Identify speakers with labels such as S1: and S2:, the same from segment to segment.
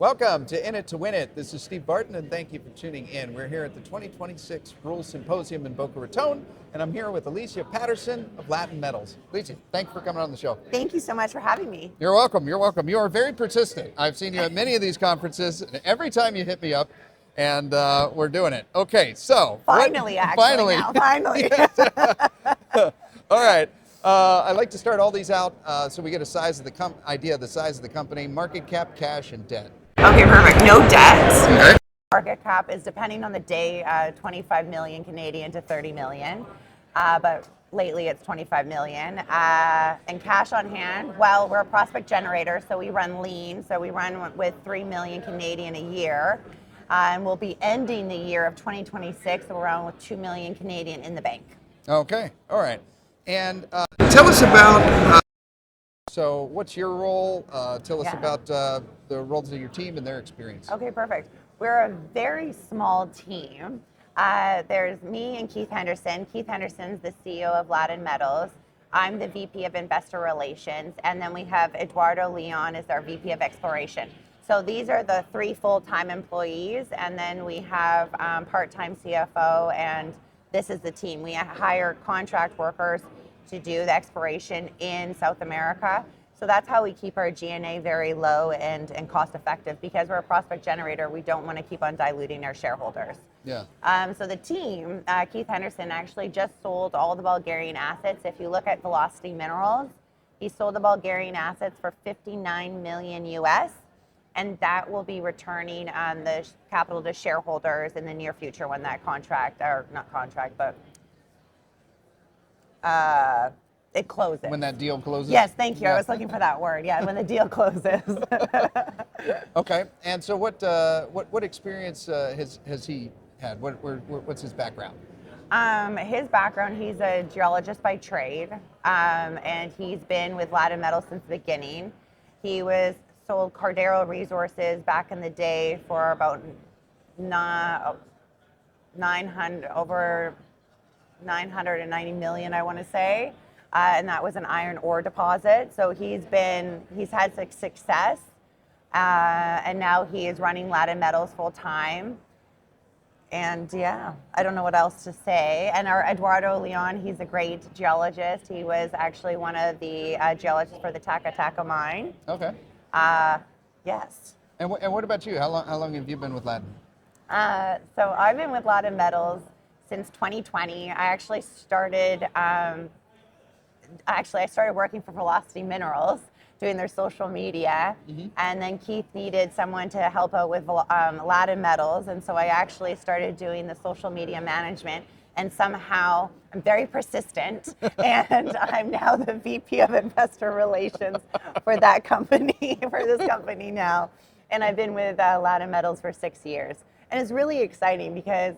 S1: Welcome to In It to Win It. This is Steve Barton, and thank you for tuning in. We're here at the 2026 Rules Symposium in Boca Raton, and I'm here with Elyssia Patterson of Latin Metals. Elyssia, thanks for coming on the show.
S2: Thank you so much for having me.
S1: You're welcome. You're welcome. You are very persistent. I've seen you at many of these conferences, and every time you hit me up, and we're doing it. Okay, so
S2: Finally.
S1: all right. I like to start all these out so we get a size of the idea of the size of the company, market cap, cash, and debt.
S2: Okay, perfect. No debt.
S1: Okay.
S2: Market cap is, depending on the day, 25 million Canadian to 30 million. But lately it's 25 million. And cash on hand, well, we're a prospect generator, so we run lean. So we run with 3 million Canadian a year. And we'll be ending the year of 2026 around with 2 million Canadian in the bank.
S1: Okay. All right. And tell us about, so what's your role? Tell us about the roles of your team and their experience.
S2: Okay, perfect. We're a very small team. There's me and Keith Henderson. Keith Henderson's the CEO of Latin Metals. I'm the VP of Investor Relations. And then we have Eduardo Leon as our VP of Exploration. So these are the 3 full-time employees. And then we have part-time CFO, and this is the team. We hire contract workers to do the exploration in South America. So that's how we keep our G&A very low and cost effective, because we're a prospect generator. We don't want to keep on diluting our shareholders.
S1: Yeah.
S2: So the team, Keith Henderson actually just sold all the Bulgarian assets. If you look at Velocity Minerals, he sold the Bulgarian assets for 59 million US, and that will be returning the capital to shareholders in the near future when that contract, or not contract, but it closes.
S1: When that deal closes?
S2: Yes, thank you.
S1: Yeah.
S2: I was looking for that word. Yeah, when the deal closes.
S1: Okay. And so what experience has he had? What's his background?
S2: His background, he's a geologist by trade, and he's been with Latin Metals since the beginning. He sold Cordero Resources back in the day for about 990 million, I want to say. And that was an iron ore deposit. So he's had success, and now he is running Latin Metals full time. And yeah, I don't know what else to say. And our Eduardo Leon, he's a great geologist. He was actually one of the geologists for the Taca Taca mine.
S1: Okay.
S2: Yes.
S1: And what about you? How long have you been with Latin?
S2: So I've been with Latin Metals since 2020. I started working for Velocity Minerals, doing their social media, and then Keith needed someone to help out with Latin Metals, and so I actually started doing the social media management, and somehow I'm very persistent, and I'm now the VP of Investor Relations for that company, for this company now, and I've been with Latin Metals for 6 years, and it's really exciting because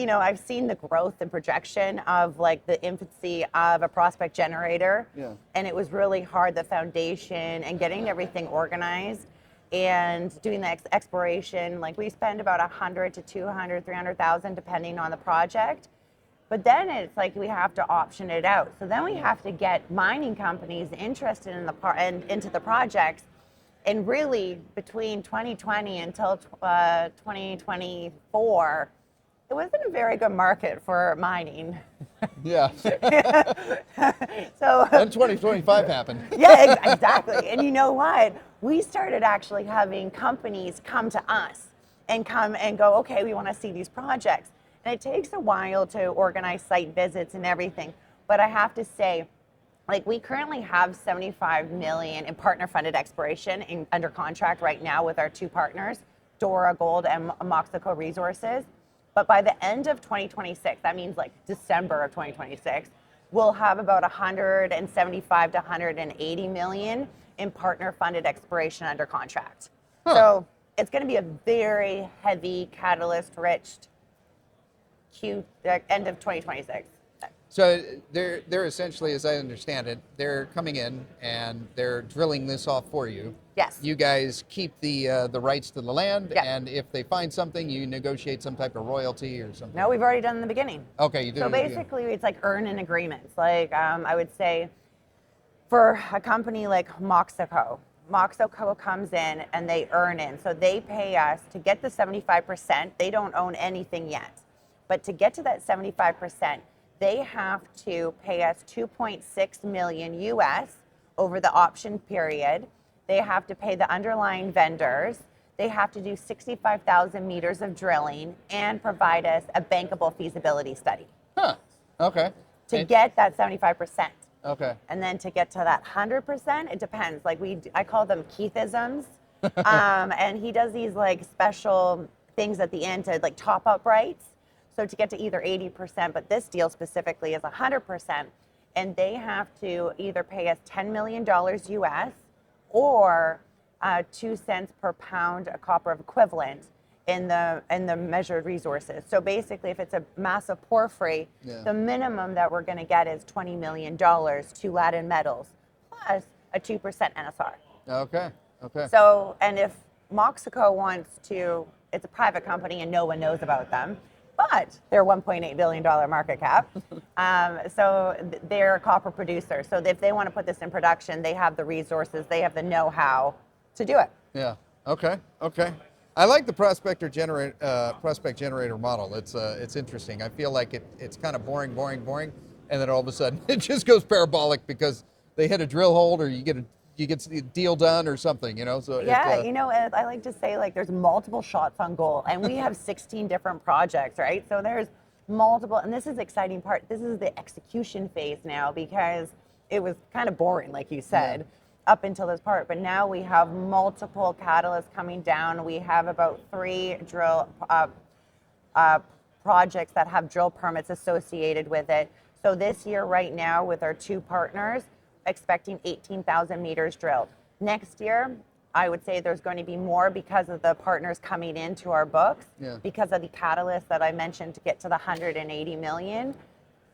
S2: I've seen the growth and projection of like the infancy of a prospect generator.
S1: Yeah.
S2: And it was really hard, the foundation and getting everything organized and doing the exploration. Like we spend about 100 to 200, 300,000 depending on the project. But then it's like we have to option it out. So then we have to get mining companies interested in into the projects. And really between 2020 until 2024, it wasn't a very good market for mining.
S1: Yeah.
S2: So
S1: Then 2025 happened.
S2: Yeah, exactly. And you know what? We started actually having companies come to us and go, okay, we want to see these projects. And it takes a while to organize site visits and everything. But I have to say, like we currently have 75 million in partner-funded exploration under contract right now with our 2 partners, Dora Gold and Moxico Resources. But by the end of 2026, that means like December of 2026, we'll have about 175 to 180 million in partner-funded exploration under contract.
S1: Huh.
S2: So it's going to be a very heavy, catalyst-rich end of 2026.
S1: So they're essentially, as I understand it, they're coming in and they're drilling this off for you.
S2: Yes.
S1: You guys keep the rights to the land,
S2: Yeah.
S1: and if they find something, you negotiate some type of royalty or something.
S2: No, we've already done in the beginning.
S1: Okay, you do.
S2: So basically, it's like earn-in agreements. Like I would say, for a company like Moxico, Moxico comes in and they earn in. So they pay us to get the 75%. They don't own anything yet. But to get to that 75%, they have to pay us 2.6 million US over the option period. They have to pay the underlying vendors. They have to do 65,000 meters of drilling and provide us a bankable feasibility study.
S1: Huh. Okay.
S2: To get that 75%.
S1: Okay.
S2: And then to get to that 100%, it depends. Like I call them Keithisms. And he does these like special things at the end to like top up rights. So to get to either 80%, but this deal specifically is 100%. And they have to either pay us $10 million US or 2 cents per pound of copper equivalent in the measured resources. So basically, if it's a massive porphyry, the minimum that we're going to get is $20 million to Latin Metals plus a 2% NSR.
S1: Okay. Okay.
S2: So, and if Moxico wants to, it's a private company and no one knows about them, but they're $1.8 billion market cap. So they're a copper producer. So if they want to put this in production, they have the resources, they have the know-how to do it.
S1: Yeah. Okay. Okay. I like the prospect generator model. It's interesting. I feel like it's kind of boring, and then all of a sudden it just goes parabolic because they hit a drill hole, or you get the deal done or something. So
S2: yeah, I like to say like there's multiple shots on goal, and we have 16 different projects, right? So there's multiple, and this is the exciting part. This is the execution phase now because it was kind of boring, like you said. Up until this part, but now we have multiple catalysts coming down. We have about 3 drill projects that have drill permits associated with it. So this year, right now, with our 2 partners, expecting 18,000 meters drilled. Next year, I would say there's going to be more because of the partners coming into our books, because of the catalyst that I mentioned to get to the 180 million.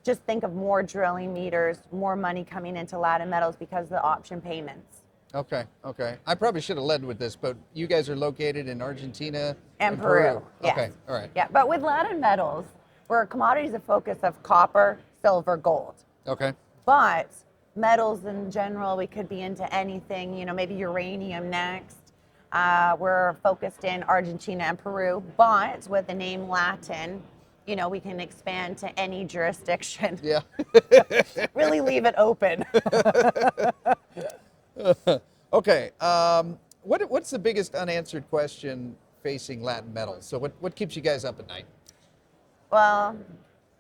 S2: Just think of more drilling meters, more money coming into Latin Metals because of the option payments.
S1: Okay, okay. I probably should have led with this, but you guys are located in Argentina
S2: and Peru. Yes.
S1: Okay, all right.
S2: Yeah, but with Latin Metals, we're commodities of focus of copper, silver, gold.
S1: Okay.
S2: But metals in general, we could be into anything, maybe uranium next. We're focused in Argentina and Peru, but with the name Latin, we can expand to any jurisdiction.
S1: Yeah.
S2: Really leave it open.
S1: Okay. What's the biggest unanswered question facing Latin Metals? So what keeps you guys up at night?
S2: Well,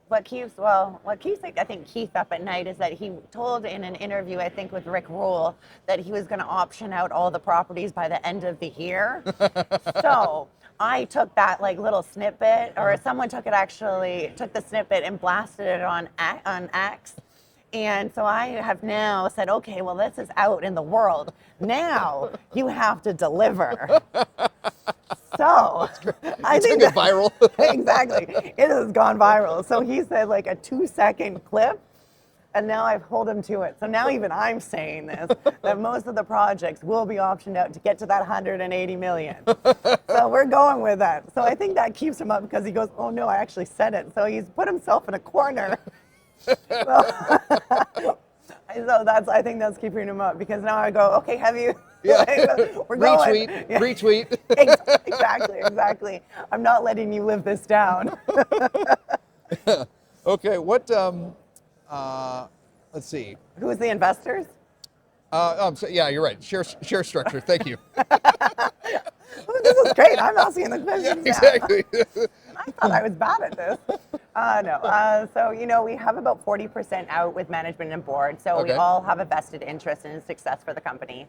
S2: what keeps I think Keith up at night is that he told in an interview, I think with Rick Rule, that he was going to option out all the properties by the end of the year. So I took that like little snippet, or someone took the snippet and blasted it on X. And so I have now said, okay, well, this is out in the world. Now you have to deliver. So I think
S1: it viral.
S2: Exactly. It has gone viral. So he said like a 2-second clip, and now I've held him to it. So now even I'm saying this, that most of the projects will be optioned out to get to that 180 million. So we're going with that. So I think that keeps him up because he goes, oh no, I actually said it. So he's put himself in a corner. So I think that's keeping him up, because now I go, okay, have you?
S1: Yeah.
S2: We're going.
S1: Retweet.
S2: Exactly. I'm not letting you live this down.
S1: Okay. Let's see.
S2: Who's the investors?
S1: Yeah, you're right. Share structure. Thank you.
S2: This is great. I'm asking the questions.
S1: Yeah, exactly.
S2: I thought I was bad at this. No. So, we have about 40% out with management and board. So we all have a vested interest in success for the company.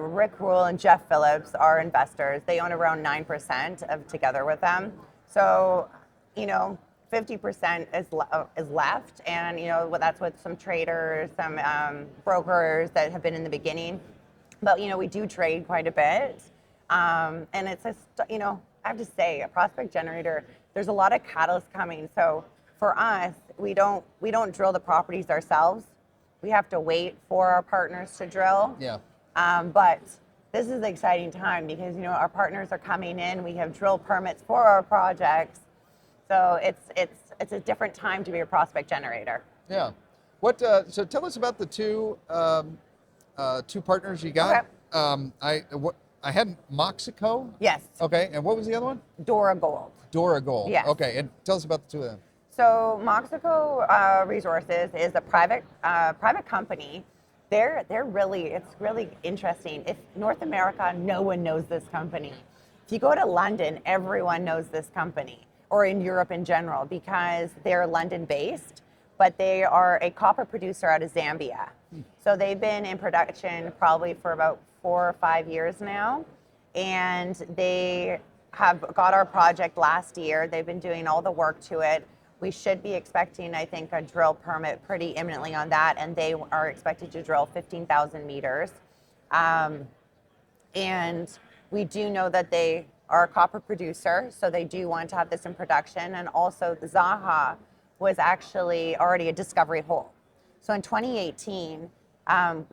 S2: Rick Rule and Jeff Phillips are investors. They own around 9% of together with them. So, 50% is left. And, that's with some traders, some brokers that have been in the beginning. But, we do trade quite a bit. And it's I have to say, a prospect generator, there's a lot of catalysts coming. So for us, we don't drill the properties ourselves. We have to wait for our partners to drill.
S1: Yeah.
S2: But this is the exciting time because, our partners are coming in. We have drill permits for our projects. So it's a different time to be a prospect generator.
S1: Yeah. So tell us about the two partners you got. I had Moxico.
S2: Yes,
S1: Okay, and what was the other one?
S2: Dora Gold.
S1: Dora Gold.
S2: Yes.
S1: Okay, and tell us about the two of them.
S2: So Moxico Resources is a private company. It's really interesting. If North America, no one knows this company. If you go to London, everyone knows this company, or in Europe in general, because they're London based, but they are a copper producer out of Zambia. So they've been in production probably for about 4 or 5 years now, and they have got our project last year. They've been doing all the work to it. We should be expecting, I think, a drill permit pretty imminently on that, and they are expected to drill 15,000 meters. And we do know that they are a copper producer, so they do want to have this in production. And also, the Zaha was actually already a discovery hole. So in 2018,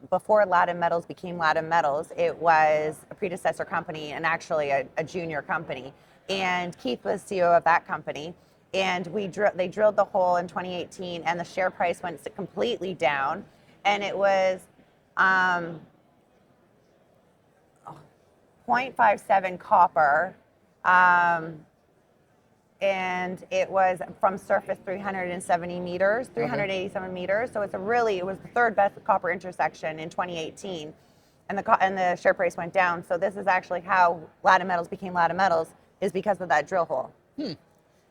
S2: before Latin Metals became Latin Metals, it was a predecessor company and actually a junior company. And Keith was CEO of that company. And they drilled the hole in 2018, and the share price went completely down. And it was 0.57 copper, and it was from surface 370 meters, 387 meters. So it was the third best copper intersection in 2018, and the share price went down. So this is actually how Latin Metals became Latin Metals, is because of that drill hole.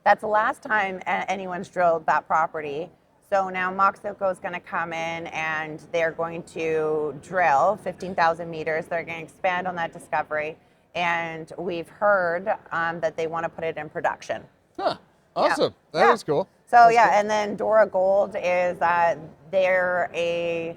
S2: That's the last time anyone's drilled that property. So now Moxico is going to come in and they're going to drill 15,000 meters. They're going to expand on that discovery. And we've heard that they want to put it in production.
S1: Huh. Awesome.
S2: Yeah.
S1: That is cool.
S2: So
S1: That's
S2: yeah,
S1: cool.
S2: and then Dora Gold is they're a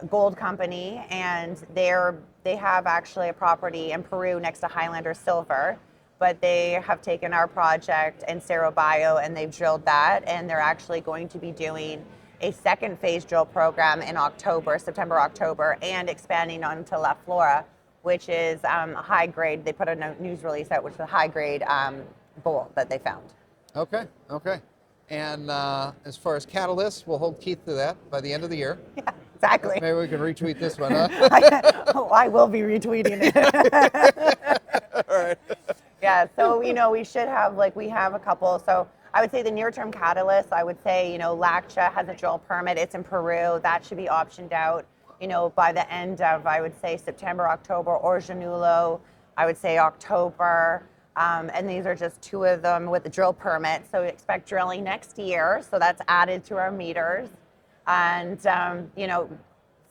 S2: gold company, and they have actually a property in Peru next to Highlander Silver. But they have taken our project in Cerro Bio and they've drilled that, and they're actually going to be doing a second phase drill program in September, October, and expanding onto La Flora, which is high grade. They put a news release out, which is a high grade gold that they found.
S1: Okay. And as far as catalysts, we'll hold Keith to that by the end of the year.
S2: Yeah, exactly.
S1: Maybe we can retweet this one, huh?
S2: I will be retweeting it.
S1: All right.
S2: Yeah, so we should have we have a couple. So I would say the near-term catalyst, I would say Laccha has a drill permit. It's in Peru. That should be optioned out by the end of, I would say, September, October. Or Janulo, I would say October. And these are just two of them with the drill permit. So we expect drilling next year. So that's added to our meters. And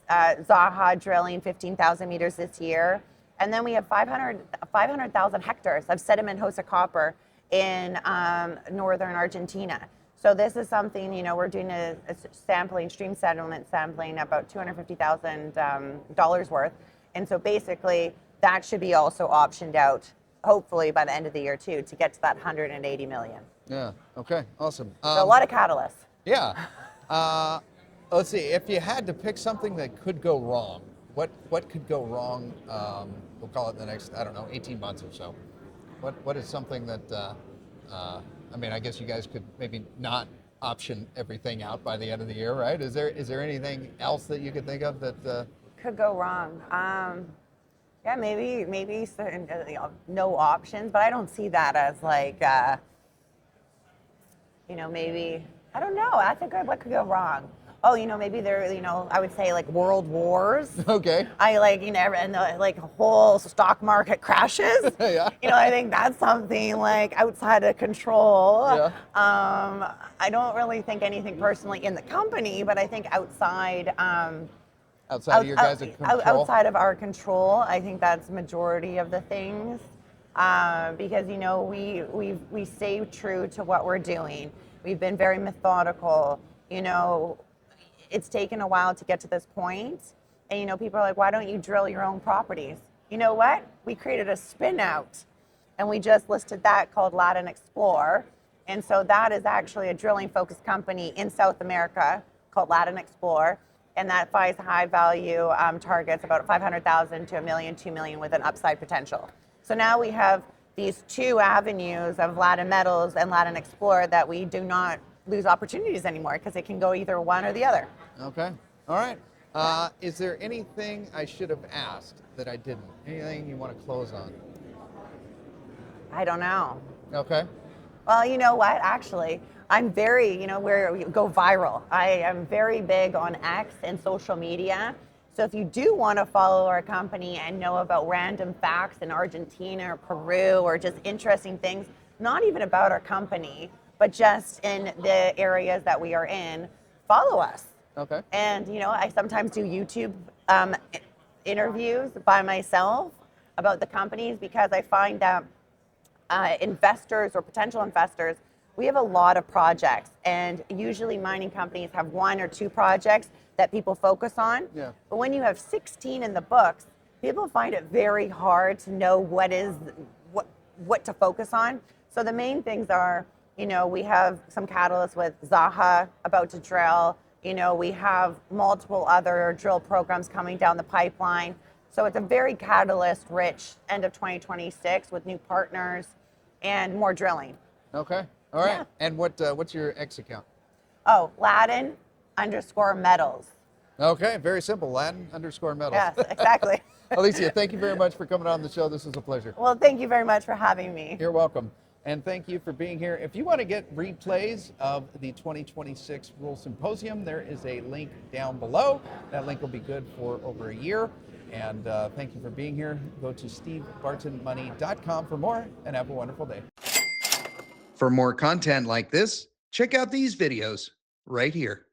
S2: Zaha drilling 15,000 meters this year. And then we have 500,000 hectares of sediment-hosted copper in northern Argentina. So this is something, we're doing a stream settlement sampling, about $250,000 worth. And so basically, that should be also optioned out, hopefully by the end of the year too, to get to that 180 million.
S1: Yeah, okay, awesome.
S2: So a lot of catalysts.
S1: Yeah. Let's see, if you had to pick something that could go wrong, what could go wrong, we'll call it the next, 18 months or so? What is something that, I guess you guys could maybe not option everything out by the end of the year, right? Is there anything else that you could think of that
S2: could go wrong? Yeah, maybe certain, no options, but I don't see that as maybe, I don't know. That's a good, what could go wrong? Oh, maybe there, I would say world wars.
S1: Okay.
S2: And the whole stock market crashes.
S1: Yeah.
S2: I think that's something outside of control.
S1: Yeah.
S2: I don't really think anything personally in the company, but I think outside
S1: of your guys' control?
S2: Outside of our control, I think that's majority of the things. Because we stay true to what we're doing. We've been very methodical. It's taken a while to get to this point, and people are like, why don't you drill your own properties? You know what? We created a spin out, and we just listed that called Latin Explore, and so that is actually a drilling focused company in South America called Latin Explore, and that finds high value targets, about 500,000 to $1 million, 2 million, with an upside potential. So now we have these two avenues of Latin Metals and Latin Explore that we do not lose opportunities anymore, because it can go either one or the other.
S1: Okay. All right. Is there anything I should have asked that I didn't? Anything you want to close on?
S2: I don't know.
S1: Okay.
S2: Well, you know what? Actually, I'm very, where we go viral. I am very big on X and social media. So if you do want to follow our company and know about random facts in Argentina or Peru or just interesting things, not even about our company, but just in the areas that we are in, follow us.
S1: Okay.
S2: And, I sometimes do YouTube interviews by myself about the companies because I find that investors or potential investors, we have a lot of projects, and usually mining companies have 1 or 2 projects that people focus on.
S1: Yeah.
S2: But when you have 16 in the books, people find it very hard to know what to focus on. So the main things are, we have some catalysts with Zaha about to drill. We have multiple other drill programs coming down the pipeline. So it's a very catalyst-rich end of 2026 with new partners and more drilling.
S1: Okay. All right.
S2: Yeah.
S1: And what's your X account?
S2: Oh, Latin_metals.
S1: Okay. Very simple. Latin_metals.
S2: Yes, exactly.
S1: Elyssia, thank you very much for coming on the show. This was a pleasure.
S2: Well, thank you very much for having me.
S1: You're welcome. And thank you for being here. If you want to get replays of the 2026 Rural Symposium, there is a link down below. That link will be good for over a year. And thank you for being here. Go to stevebartonmoney.com for more, and have a wonderful day. For more content like this, check out these videos right here.